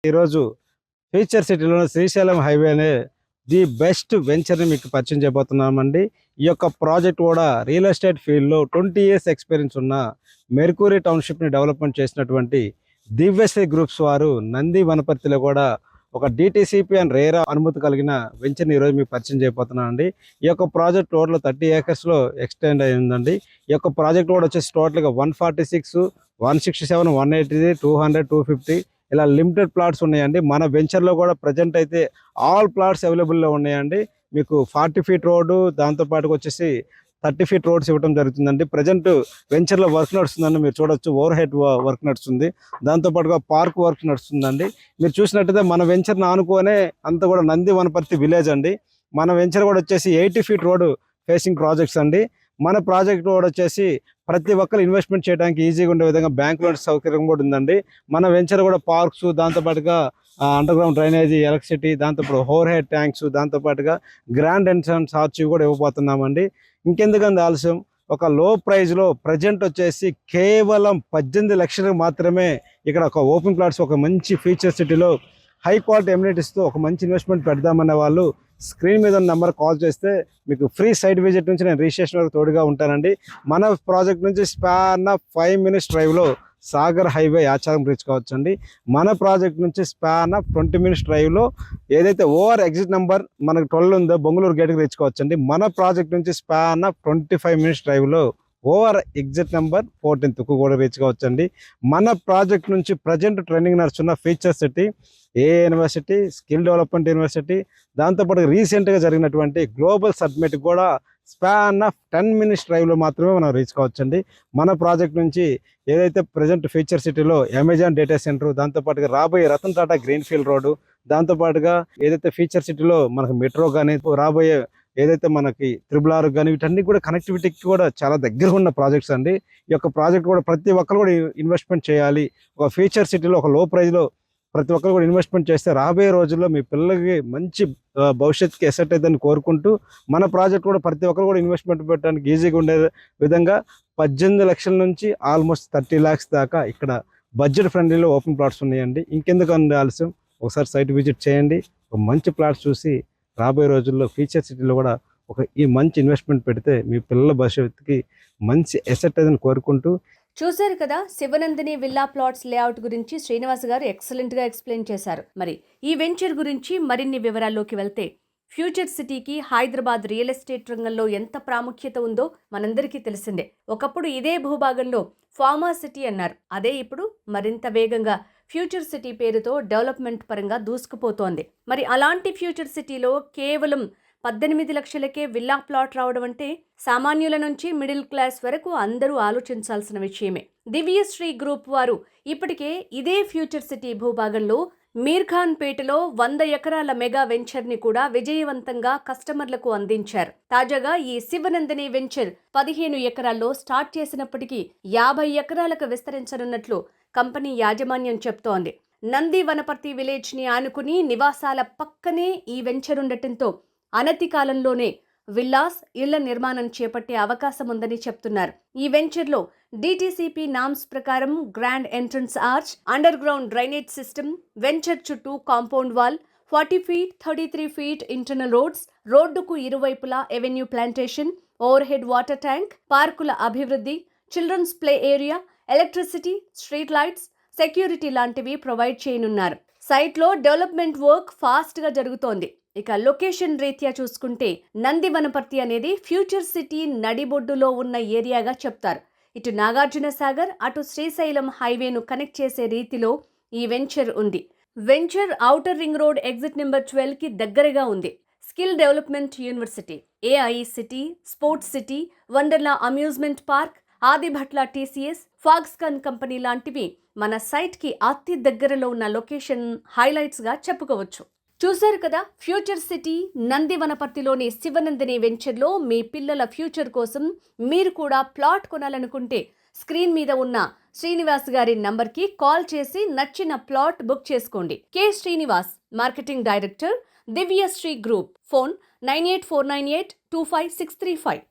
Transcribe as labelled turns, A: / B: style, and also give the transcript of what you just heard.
A: ఈరోజు ఫ్యూచర్ సిటీలో శ్రీశైలం హైవే అనే ది బెస్ట్ వెంచర్ని మీకు పరిచయం చేయబోతున్నామండి. ఈ యొక్క ప్రాజెక్ట్ కూడా రియల్ ఎస్టేట్ ఫీల్డ్లో 20 years ఎక్స్పీరియన్స్ ఉన్న మెర్క్యూరీ టౌన్షిప్ని డెవలప్మెంట్ చేసినటువంటి దివ్యశ్రీ గ్రూప్స్ వారు నంది వనపర్తిలో కూడా ఒక DTCP అండ్ రేరా అనుమతి కలిగిన వెంచర్ని ఈరోజు మీకు పరిచయం చేయబోతున్నానండి. ఈ యొక్క ప్రాజెక్ట్ టోటల్ 30 acresలో ఎక్స్టెండ్ అయిందండి. ఈ యొక్క ప్రాజెక్ట్ కూడా వచ్చేసి టోటల్గా 146, 167, 180, 200, 250 ఇలా లిమిటెడ్ ప్లాట్స్ ఉన్నాయండి. మన వెంచర్లో కూడా ప్రజెంట్ అయితే ఆల్ ప్లాట్స్ అవైలబుల్లో ఉన్నాయండి. మీకు 40 feet రోడ్డు, దాంతోపాటుగా వచ్చేసి 30 feet రోడ్స్ ఇవ్వడం జరుగుతుందండి. ప్రజెంట్ వెంచర్లో వర్క్ నడుస్తుందండి. మీరు చూడొచ్చు, ఓవర్ హెడ్ వర్క్ నడుస్తుంది, దాంతోపాటుగా పార్క్ వర్క్ నడుస్తుందండి. మీరు చూసినట్టయితే మన వెంచర్ని ఆనుకోనే అంతా కూడా నంది వనపర్తి విలేజ్ అండి. మన వెంచర్ కూడా వచ్చేసి 80 feet రోడ్ ఫేసింగ్ ప్రాజెక్ట్స్ అండి. మన ప్రాజెక్ట్ కూడా వచ్చేసి ప్రతి ఒక్కరు ఇన్వెస్ట్మెంట్ చేయడానికి ఈజీగా ఉండే విధంగా బ్యాంక్ లోన్ సౌకర్యం కూడా ఉందండి. మన వెంచర్ కూడా పార్క్స్, దాంతోపాటుగా అండర్ గ్రౌండ్ డ్రైనేజీ, ఎలక్ట్రిసిటీ, దాంతోపాటు ఓవర్ హెడ్ ట్యాంక్స్, దాంతోపాటుగా గ్రాండ్ ఎంట్రన్స్ ఆర్చ్ కూడా ఇవ్వబోతున్నామండి. ఇంకెందుకంత ఆలస్యం, ఒక లో ప్రైజ్లో ప్రజెంట్ వచ్చేసి కేవలం 18 లక్షలకు మాత్రమే ఇక్కడ ఒక ఓపెన్ ప్లాట్స్, ఒక మంచి ఫ్యూచర్ సిటీలో హై క్వాలిటీ ఎమ్యూనిటీస్తో ఒక మంచి ఇన్వెస్ట్మెంట్ పెడదామనే వాళ్ళు స్క్రీన్ మీద ఉన్న నెంబర్ కాల్ చేస్తే మీకు ఫ్రీ సైట్ విజిట్ నుంచి నేను రిజిస్ట్రేషన్ వరకు తోడుగా ఉంటానండి. మన ప్రాజెక్ట్ నుంచి స్పాన్ 5 minutes డ్రైవ్లో సాగర్ హైవే ఆచారం రీచ్ కావచ్చు అండి. మన ప్రాజెక్ట్ నుంచి స్పాన్ 20 minutes డ్రైవ్లో ఏదైతే ఓవర్ ఎగ్జిట్ నెంబర్ మనకు 12 ఉందో బొంగళూరు గేట్కి రీచ్ కావచ్చు అండి. మన ప్రాజెక్ట్ నుంచి స్పాన్ 25 minutes డ్రైవ్లో ఓవర్ ఎగ్జిట్ నెంబర్ 14కు కూడా రీచ్ కావచ్చు అండి. మన ప్రాజెక్ట్ నుంచి ప్రజెంట్ ట్రెండింగ్ నడుస్తున్న future city, university, skill development university, దాంతోపాటు రీసెంట్గా జరిగినటువంటి గ్లోబల్ సబ్మిట్ కూడా స్పాన్ 10 minutes డ్రైవ్లో మాత్రమే మనం రీచ్ కావచ్చండి. మన ప్రాజెక్ట్ నుంచి ఏదైతే ప్రజెంట్ ఫ్యూచర్ సిటీలో అమెజాన్ డేటా సెంటర్, దాంతోపాటుగా రాబోయే రతన్ టాటా గ్రీన్ఫీల్డ్ రోడ్డు, దాంతోపాటుగా ఏదైతే ఫ్యూచర్ సిటీలో మనకు మెట్రో కానీ, రాబోయే ఏదైతే మనకి RRR కానీ, వీటన్ని కూడా కనెక్టివిటీకి కూడా చాలా దగ్గరగా ఉన్న ప్రాజెక్ట్స్ అండి. ఈ యొక్క ప్రాజెక్ట్ కూడా ప్రతి ఒక్కరు కూడా ఇన్వెస్ట్మెంట్ చేయాలి. ఒక ఫ్యూచర్ సిటీలో ఒక లో ప్రైజ్లో ప్రతి ఒక్కరు కూడా ఇన్వెస్ట్మెంట్ చేస్తే రాబోయే రోజుల్లో మీ పిల్లలకి మంచి భవిష్యత్తుకి ఎసెట్ అయిద్దని కోరుకుంటూ, మన ప్రాజెక్ట్ కూడా ప్రతి ఒక్కరు కూడా ఇన్వెస్ట్మెంట్ పెట్టడానికి ఈజీగా ఉండే విధంగా 18 లక్షల నుంచి ఆల్మోస్ట్ 30 lakhs దాకా ఇక్కడ బడ్జెట్ ఫ్రెండ్లీలో ఓపెన్ ప్లాట్స్ ఉన్నాయండి. ఇంకెందుకు ఆలస్యం, ఒకసారి సైట్ విజిట్ చేయండి. ఒక మంచి ప్లాట్స్ చూసి రాబోయే రోజుల్లో ఫ్యూచర్ సిటీలో కూడా ఈ మంచి ఇన్వెస్ట్మెంట్ పెడితే మీ పిల్లల భవిష్యత్తుకి మంచి ఎసెట్ అయిదని కోరుకుంటూ.
B: చూశారు కదా, శివనందిని విల్లా ప్లాట్స్ లేఅవుట్ గురించి శ్రీనివాస్ గారు ఎక్సలెంట్గా ఎక్స్ప్లెయిన్ చేశారు. మరి ఈ వెంచర్ గురించి మరిన్ని వివరాల్లోకి వెళ్తే, ఫ్యూచర్ సిటీకి హైదరాబాద్ రియల్ ఎస్టేట్ రంగంలో ఎంత ప్రాముఖ్యత ఉందో మనందరికీ తెలిసిందే. ఒకప్పుడు ఇదే భూభాగంలో ఫార్మా సిటీ అన్నారు. అదే ఇప్పుడు మరింత వేగంగా ఫ్యూచర్ సిటీ పేరుతో డెవలప్మెంట్ పరంగా దూసుకుపోతోంది. మరి అలాంటి ఫ్యూచర్ సిటీలో కేవలం 18 లక్షలకే విల్లా ప్లాట్ రావడం అంటే సామాన్యుల నుంచి మిడిల్ క్లాస్ వరకు అందరూ ఆలోచించాల్సిన విషయమే. దివ్యశ్రీ గ్రూప్ వారు ఇప్పటికే ఇదే ఫ్యూచర్ సిటీ భూభాగంలో మీర్ఖాన్ పేటలో 100 ఎకరాల మెగా వెంచర్ని కూడా విజయవంతంగా కస్టమర్లకు అందించారు. తాజాగా ఈ శివనందిని వెంచర్ 15 ఎకరాల్లో స్టార్ట్ చేసినప్పటికీ 50 ఎకరాలకు విస్తరించనున్నట్లు కంపెనీ యాజమాన్యం చెప్తోంది. నంది వనపర్తి విలేజ్ ని ఆనుకుని నివాసాల పక్కనే ఈ వెంచర్ ఉండటంతో అనతి కాలంలోనే విల్లాస్, ఇళ్ల నిర్మాణం చేపట్టే అవకాశం ఉందని చెప్తున్నారు. ఈ వెంచర్లో DTCP నామ్స్ ప్రకారం grand entrance arch, underground drainage system, venture చుట్టూ compound wall, 40 feet, 33 feet internal roads, రోడ్డుకు ఇరువైపులా avenue plantation, overhead water tank, పార్కుల అభివృద్ధి, children's play area, electricity, street lights, security లాంటివి ప్రొవైడ్ చేయనున్నారు. సైట్లో డెవలప్మెంట్ వర్క్ ఫాస్ట్గా జరుగుతోంది. ఇక లొకేషన్ రీత్యా చూసుకుంటే నంది వనపర్తి అనేది ఫ్యూచర్ సిటీ నడిబొడ్డులో ఉన్న ఏరియాగా చెప్తారు. ఇటు నాగార్జున సాగర్, అటు శ్రీశైలం హైవేను కనెక్ట్ చేసే రీతిలో ఈ వెంచర్ ఉంది. Venture outer ring road exit number 12కి దగ్గరగా ఉంది. Skill development university, AI city, sports city, Wonderla amusement park, Adibatla TCS, Foxconn company లాంటివి మన సైట్కి అతి దగ్గరలో ఉన్న లొకేషన్ హైలైట్స్గా చెప్పుకోవచ్చు. చూశారు కదా, ఫ్యూచర్ సిటీ నంది వనపర్తిలోని శివనందిని వెంచర్లో మీ పిల్లల ఫ్యూచర్ కోసం మీరు కూడా ప్లాట్ కొనాలనుకుంటే స్క్రీన్ మీద ఉన్న శ్రీనివాస్ గారి నంబర్కి కాల్ చేసి నచ్చిన ప్లాట్ బుక్ చేసుకోండి. K. Srinivas, marketing director, Divyasri group. Phone 9849825635.